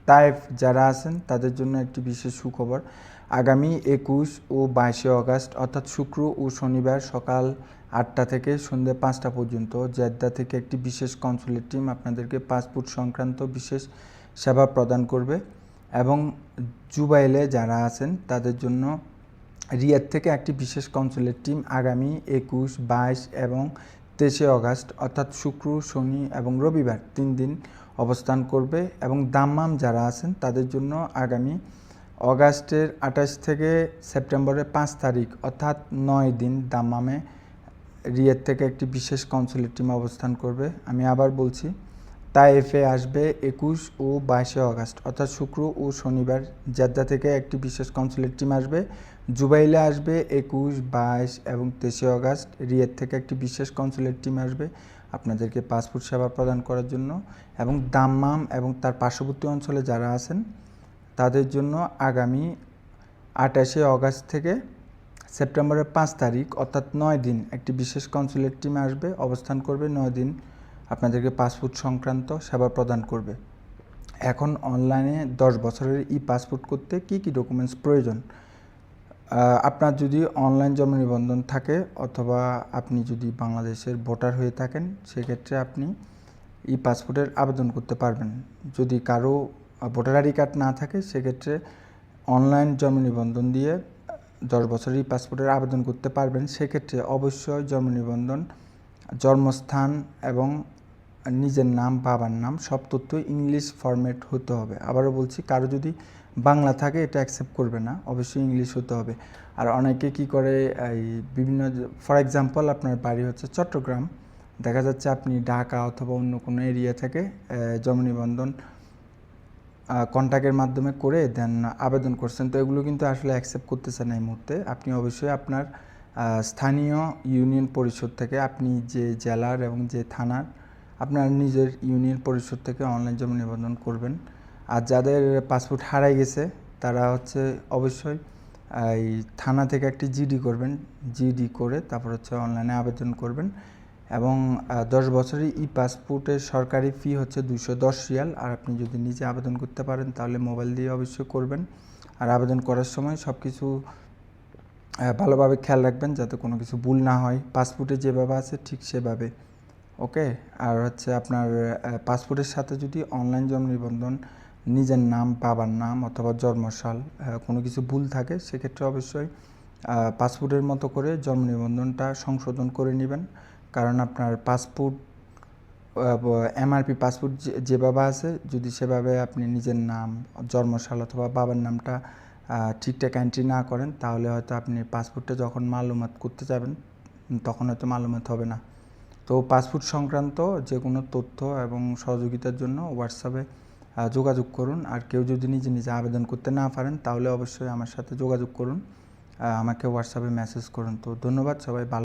তায়েফ যারা আছেন তাদের জন্য একটি বিশেষ সুখবর। আগামী 21 ও 22 অগাস্ট অর্থাৎ শুক্র ও শনিবার সকাল 8টা থেকে সন্ধ্যে 5টা পর্যন্ত জেদ্দা থেকে একটি বিশেষ কনসুলেট টিম আপনাদেরকে পাসপোর্ট সংক্রান্ত বিশেষ সেবা প্রদান করবে। এবং জুবাইলে যারা আছেন তাদের জন্য রিয়াদ থেকে একটি বিশেষ কনসুলেট টিম আগামী 21, 22 এবং 23 অগাস্ট অর্থাৎ শুক্র, শনি এবং রবিবার 3 দিন অবস্থান করবে। এবং দাম্মাম যারা আছেন তাদের জন্য আগামী অগাস্টের 28 থেকে সেপ্টেম্বরের 5 তারিখ অর্থাৎ 9 দিন দাম্মামে রিয়াদ থেকে একটি বিশেষ কনসুলেট টিম অবস্থান করবে। আমি আবার বলছি, তায়েফে আসবে 21 ও 22 অগাস্ট অর্থাৎ শুক্র ও শনিবার জেদ্দা থেকে একটি বিশেষ কনসুলেট টিম আসবে। জুবাইলে আসবে 21, 22 এবং 23 অগাস্ট রিয়াদ থেকে একটি বিশেষ কনসুলেট টিম আসবে আপনাদেরকে পাসপোর্ট সেবা প্রদান করার জন্য। এবং দাম্মাম এবং তার পার্শ্ববর্তী অঞ্চলে যারা আছেন তাদের জন্য আগামী 28 অগাস্ট থেকে সেপ্টেম্বরের 5 তারিখ অর্থাৎ 9 দিন একটি বিশেষ কনসুলেট টিম আসবে, অবস্থান করবে 9 দিন, আপনাদেরকে পাসপোর্ট সংক্রান্ত সেবা প্রদান করবে। এখন অনলাইনে 10 বছরের পাসপোর্ট করতে কী কী ডকুমেন্টস প্রয়োজন? আপনার যদি অনলাইন জন্ম নিবন্ধন থাকে অথবা আপনি যদি বাংলাদেশের ভোটার হয়ে থাকেন সেক্ষেত্রে আপনি পাসপোর্টের আবেদন করতে পারবেন। যদি কারো ভোটার আইডি কার্ড না থাকে সেক্ষেত্রে অনলাইন জন্ম নিবন্ধন দিয়ে 10 বছরের পাসপোর্টের আবেদন করতে পারবেন। সেক্ষেত্রে অবশ্যই জন্ম নিবন্ধন, জন্মস্থান এবং নিজের নাম, বাবার নাম সব তথ্য ইংলিশ ফরম্যাট হতে হবে। আবারও বলছি, কারো যদি বাংলা থাকে এটা অ্যাকসেপ্ট করবে না, অবশ্যই ইংলিশ হতে হবে। আর অনেকে কি করে এই বিভিন্ন, ফর এক্সাম্পল আপনার বাড়ি হচ্ছে চট্টগ্রাম, দেখা যাচ্ছে আপনি ঢাকা অথবা অন্য কোনো এরিয়া থেকে জন্ম নিবন্ধন কন্ট্যাক্টের মাধ্যমে করে দেন আবেদন করছেন, তো এগুলো কিন্তু আসলে অ্যাকসেপ্ট করতেছে না এই মুহূর্তে। আপনি অবশ্যই আপনার স্থানীয় ইউনিয়ন পরিষদ থেকে, আপনি যে জেলার এবং যে থানার, আপনার নিজের ইউনিয়ন পরিষদ থেকে অনলাইন জন্ম নিবন্ধন করবেন। আর যাদের পাসপোর্ট হারাই গেছে তারা হচ্ছে অবশ্যই এই থানা থেকে একটি জিডি করবেন, জিডি করে তারপর হচ্ছে অনলাইনে আবেদন করবেন। এবং 10 বছরের পাসপোর্টের সরকারি ফি হচ্ছে 210 রিয়াল। আর আপনি যদি নিজে আবেদন করতে পারেন তাহলে মোবাইল দিয়ে অবশ্যই করবেন। আর আবেদন করার সময় সব কিছু ভালোভাবে খেয়াল রাখবেন যাতে কোনো কিছু ভুল না হয়, পাসপোর্টে যেভাবে আছে ঠিক সেভাবে। ওকে। আর হচ্ছে আপনার পাসপোর্টের সাথে যদি অনলাইন জন্ম নিবন্ধন, নিজের নাম, বাবার নাম অথবা জন্মসাল কোনো কিছু ভুল থাকে সেক্ষেত্রে অবশ্যই পাসপোর্টের মতো করে জন্ম নিবন্ধনটা সংশোধন করে নেবেন। কারণ আপনার পাসপোর্ট এমআরপি পাসপোর্ট যেভাবে আছে যদি সেভাবে আপনি নিজের নাম, জন্মসাল অথবা বাবার নামটা ঠিকঠাক এন্ট্রি না করেন তাহলে হয়তো আপনি পাসপোর্টে যখন মালুমাত করতে যাবেন তখন হয়তো মালুমাত হবে না। তো পাসপোর্ট সংক্রান্ত যে কোনো তথ্য এবং সহযোগিতার জন্য হোয়াটসঅ্যাপে যোগাযোগ করুন। আর কেউ যদি নিজে নিজে আবেদন করতে না পারেন তাহলে অবশ্যই আমার সাথে যোগাযোগ করুন, আমাকে হোয়াটসঅ্যাপে মেসেজ করুন। তো ধন্যবাদ, সবাই ভালো।